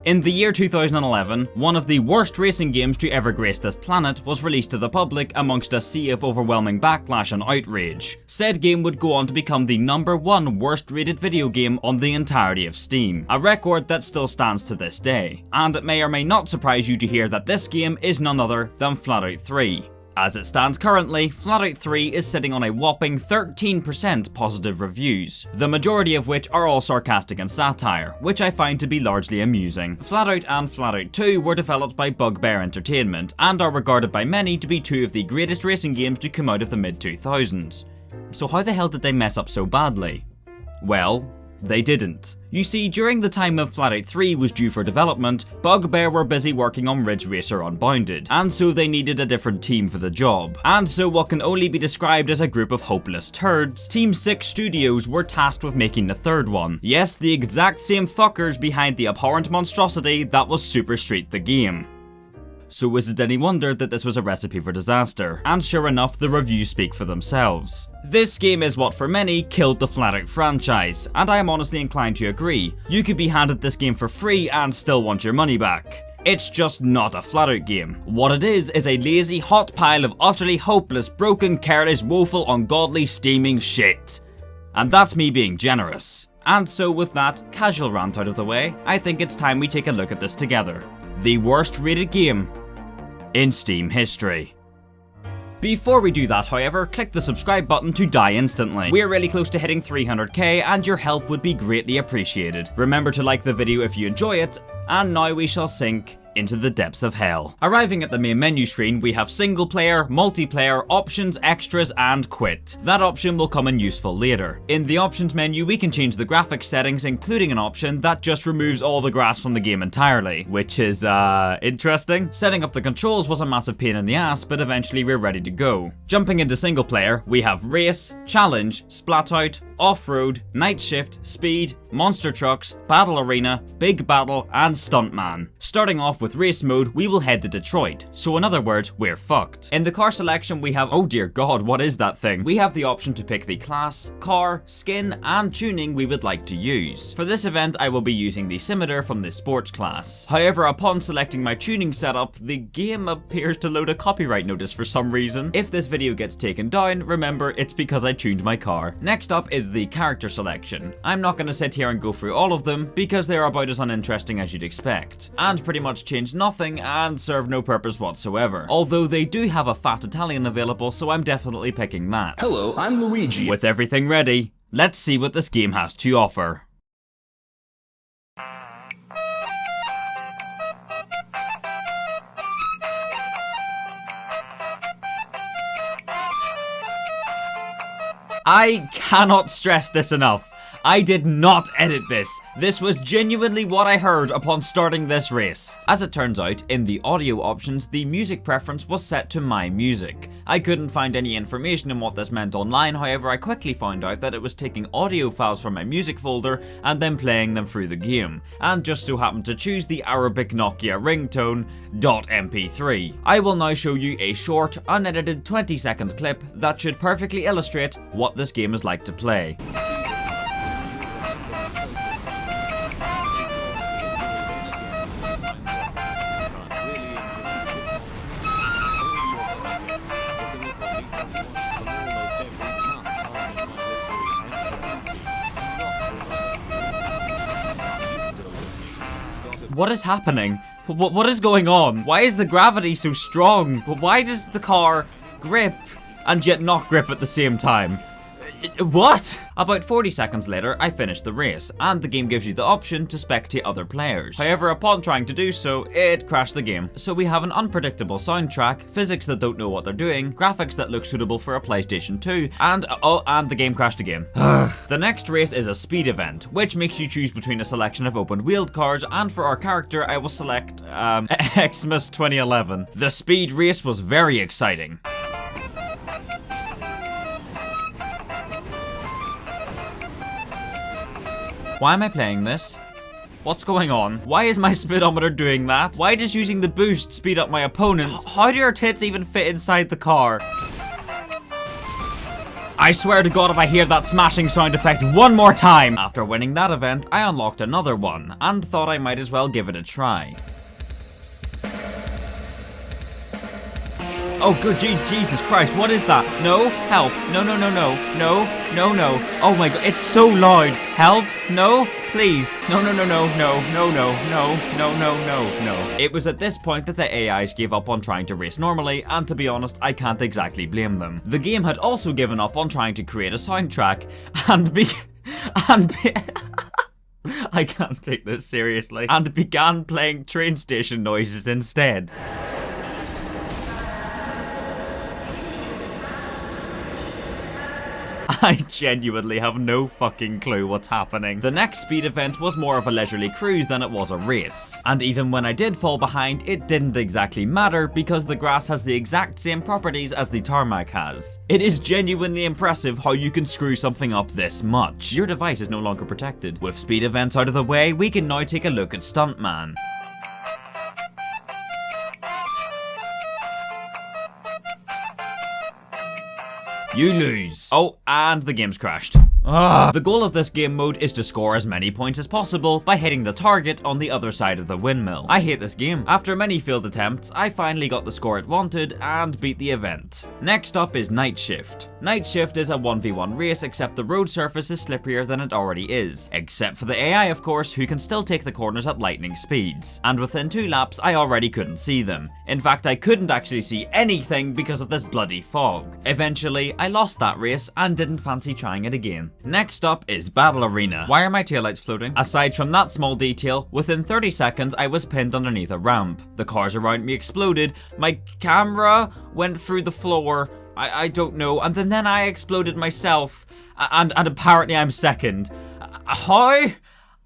In the year 2011, one of the worst racing games to ever grace this planet was released to the public amongst a sea of overwhelming backlash and outrage. Said game would go on to become the #1 worst rated video game on the entirety of Steam, a record that still stands to this day. And it may or may not surprise you to hear that this game is none other than FlatOut 3. As it stands currently, FlatOut 3 is sitting on a whopping 13% positive reviews, the majority of which are all sarcastic and satire, which I find to be largely amusing. FlatOut and FlatOut 2 were developed by Bugbear Entertainment, and are regarded by many to be two of the greatest racing games to come out of the mid-2000s. So how the hell did they mess up so badly? Well, they didn't. You see, during the time of FlatOut 3 was due for development, Bugbear were busy working on Ridge Racer Unbounded, and so they needed a different team for the job. And so what can only be described as a group of hopeless turds, Team 6 Studios were tasked with making the third one. Yes, the exact same fuckers behind the abhorrent monstrosity that was Super Street the game. So is it any wonder that this was a recipe for disaster? And sure enough, the reviews speak for themselves. This game is what for many killed the FlatOut franchise, and I am honestly inclined to agree. You could be handed this game for free and still want your money back. It's just not a FlatOut game. What it is a lazy hot pile of utterly hopeless, broken, careless, woeful, ungodly, steaming shit. And that's me being generous. And so with that casual rant out of the way, I think it's time we take a look at this together. The worst rated game in Steam history. Before we do that, however, click the subscribe button to die instantly. We're really close to hitting 300k and your help would be greatly appreciated. Remember to like the video if you enjoy it, and now we shall sink into the depths of hell. Arriving at the main menu screen, we have single player, multiplayer, options, extras, and quit. That option will come in useful later. In the options menu, we can change the graphics settings, including an option that just removes all the grass from the game entirely, which is, interesting. Setting up the controls was a massive pain in the ass, but eventually we're ready to go. Jumping into single player, we have race, challenge, SplatOut, off-road, night shift, speed, monster trucks, battle arena, big battle, and stuntman. Starting off with race mode, we will head to Detroit, so in other words, we're fucked. In the car selection we have, oh dear god, what is that thing? We have the option to pick the class, car, skin, and tuning we would like to use. For this event I will be using the Scimitar from the sports class. However, upon selecting my tuning setup, the game appears to load a copyright notice for some reason. If this video gets taken down, remember it's because I tuned my car. Next up is the character selection. I'm not going to sit here and go through all of them because they're about as uninteresting as you'd expect, and pretty much change nothing and serve no purpose whatsoever. Although they do have a fat Italian available, so I'm definitely picking that. Hello, I'm Luigi. With everything ready, let's see what this game has to offer. I cannot stress this enough. I did not edit this. This was genuinely what I heard upon starting this race. As it turns out, in the audio options, the music preference was set to My Music. I couldn't find any information on what this meant online, however I quickly found out that it was taking audio files from my music folder and then playing them through the game, and just so happened to choose the Arabic Nokia ringtone .mp3. I will now show you a short, unedited 20-second clip that should perfectly illustrate what this game is like to play. What is happening? What is going on? Why is the gravity so strong? Why does the car grip and yet not grip at the same time? What? About 40 seconds later, I finished the race, and the game gives you the option to spectate other players. However, upon trying to do so, it crashed the game. So we have an unpredictable soundtrack, physics that don't know what they're doing, graphics that look suitable for a PlayStation 2, and the game crashed again. The next race is a speed event, which makes you choose between a selection of open-wheeled cars, and for our character, I will select, Xmas 2011. The speed race was very exciting. Why am I playing this? What's going on? Why is my speedometer doing that? Why does using the boost speed up my opponents? How do your tits even fit inside the car? I swear to God if I hear that smashing sound effect one more time! After winning that event, I unlocked another one, and thought I might as well give it a try. Oh good Jesus Christ, what is that? No, help, no, oh my god, it's so loud, help, no, please, no. It was at this point that the AIs gave up on trying to race normally, and to be honest, I can't exactly blame them. The game had also given up on trying to create a soundtrack, I can't take this seriously, and began playing train station noises instead. I genuinely have no fucking clue what's happening. The next speed event was more of a leisurely cruise than it was a race. And even when I did fall behind, it didn't exactly matter because the grass has the exact same properties as the tarmac has. It is genuinely impressive how you can screw something up this much. Your device is no longer protected. With speed events out of the way, we can now take a look at Stuntman. You lose. Oh, and the game's crashed. Ugh. The goal of this game mode is to score as many points as possible by hitting the target on the other side of the windmill. I hate this game. After many failed attempts, I finally got the score it wanted and beat the event. Next up is Night Shift. Night Shift is a 1v1 race, except the road surface is slipperier than it already is. Except for the AI, of course, who can still take the corners at lightning speeds. And within 2 laps, I already couldn't see them. In fact, I couldn't actually see anything because of this bloody fog. Eventually, I lost that race and didn't fancy trying it again. Next up is Battle Arena. Why are my taillights floating? Aside from that small detail, within 30 seconds I was pinned underneath a ramp. The cars around me exploded, my camera went through the floor, I don't know, and then I exploded myself, and apparently I'm second. How?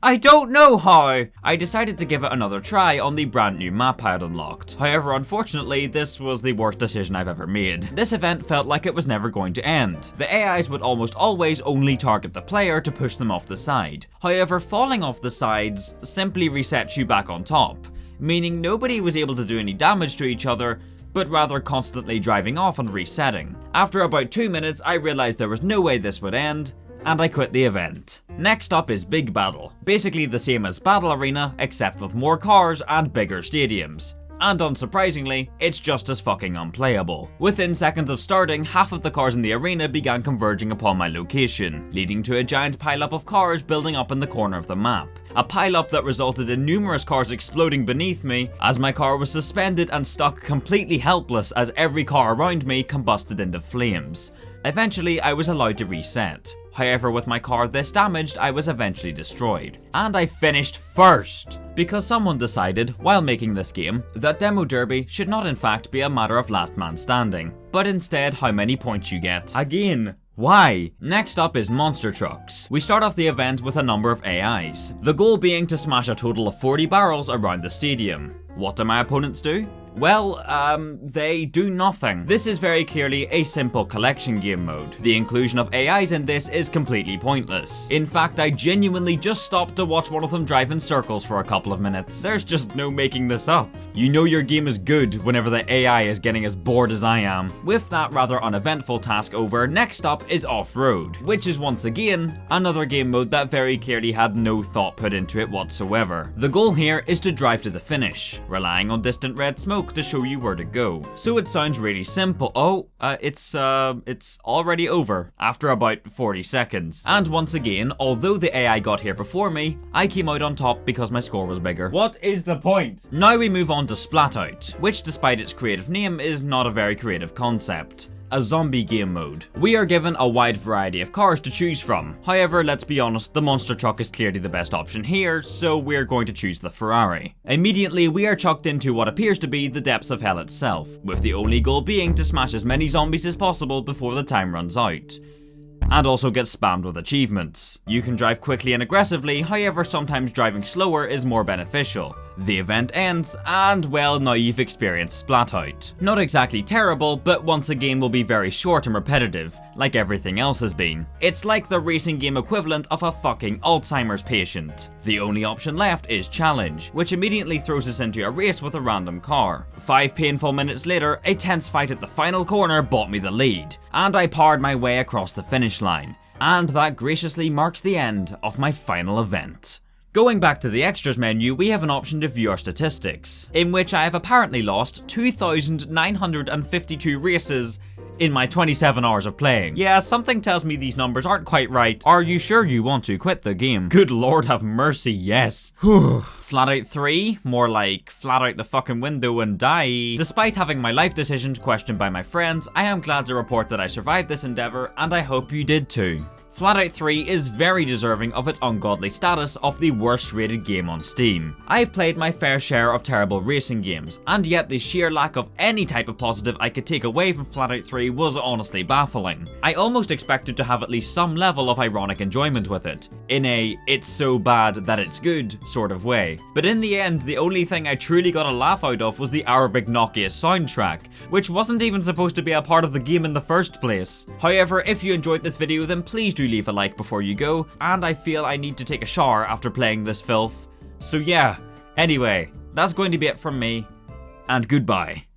I don't know how! I decided to give it another try on the brand new map I had unlocked. However, unfortunately, this was the worst decision I've ever made. This event felt like it was never going to end. The AIs would almost always only target the player to push them off the side. However, falling off the sides simply resets you back on top, meaning nobody was able to do any damage to each other, but rather constantly driving off and resetting. After about 2 minutes, I realized there was no way this would end, and I quit the event. Next up is Big Battle. Basically the same as Battle Arena, except with more cars and bigger stadiums. And unsurprisingly, it's just as fucking unplayable. Within seconds of starting, half of the cars in the arena began converging upon my location, leading to a giant pileup of cars building up in the corner of the map. A pileup that resulted in numerous cars exploding beneath me, as my car was suspended and stuck completely helpless as every car around me combusted into flames. Eventually, I was allowed to reset. However, with my car this damaged, I was eventually destroyed. And I finished first! Because someone decided, while making this game, that Demo Derby should not in fact be a matter of last man standing, but instead how many points you get. Again, why? Next up is Monster Trucks. We start off the event with a number of AIs, the goal being to smash a total of 40 barrels around the stadium. What do my opponents do? Well, they do nothing. This is very clearly a simple collection game mode. The inclusion of AIs in this is completely pointless. In fact, I genuinely just stopped to watch one of them drive in circles for a couple of minutes. There's just no making this up. You know your game is good whenever the AI is getting as bored as I am. With that rather uneventful task over, next up is Off-Road, which is once again another game mode that very clearly had no thought put into it whatsoever. The goal here is to drive to the finish, relying on distant red smoke to show you where to go. So it sounds really simple. Oh, it's already over after about 40 seconds. And once again, although the AI got here before me, I came out on top because my score was bigger. What is the point? Now we move on to FlatOut, which despite its creative name is not a very creative concept. A zombie game mode. We are given a wide variety of cars to choose from. However, let's be honest, the monster truck is clearly the best option here, so we're going to choose the Ferrari. Immediately, we are chucked into what appears to be the depths of hell itself, with the only goal being to smash as many zombies as possible before the time runs out. And also get spammed with achievements. You can drive quickly and aggressively, however sometimes driving slower is more beneficial. The event ends, and well, now you've experienced FlatOut. Not exactly terrible, but once a game will be very short and repetitive, like everything else has been. It's like the racing game equivalent of a fucking Alzheimer's patient. The only option left is challenge, which immediately throws us into a race with a random car. 5 painful minutes later, a tense fight at the final corner bought me the lead, and I powered my way across the finish line. And that graciously marks the end of my final event. Going back to the extras menu, we have an option to view our statistics, in which I have apparently lost 2,952 races in my 27 hours of playing. Yeah, something tells me these numbers aren't quite right. Are you sure you want to quit the game? Good lord have mercy, yes. FlatOut 3? More like flat out the fucking window and die. Despite having my life decisions questioned by my friends, I am glad to report that I survived this endeavor, and I hope you did too. FlatOut 3 is very deserving of its ungodly status of the worst rated game on Steam. I've played my fair share of terrible racing games, and yet the sheer lack of any type of positive I could take away from FlatOut 3 was honestly baffling. I almost expected to have at least some level of ironic enjoyment with it, in a "it's so bad that it's good" sort of way. But in the end, the only thing I truly got a laugh out of was the Arabic Nokia soundtrack, which wasn't even supposed to be a part of the game in the first place. However, if you enjoyed this video, then please do leave a like before you go, and I feel I need to take a shower after playing this filth. So yeah, anyway, that's going to be it from me, and goodbye.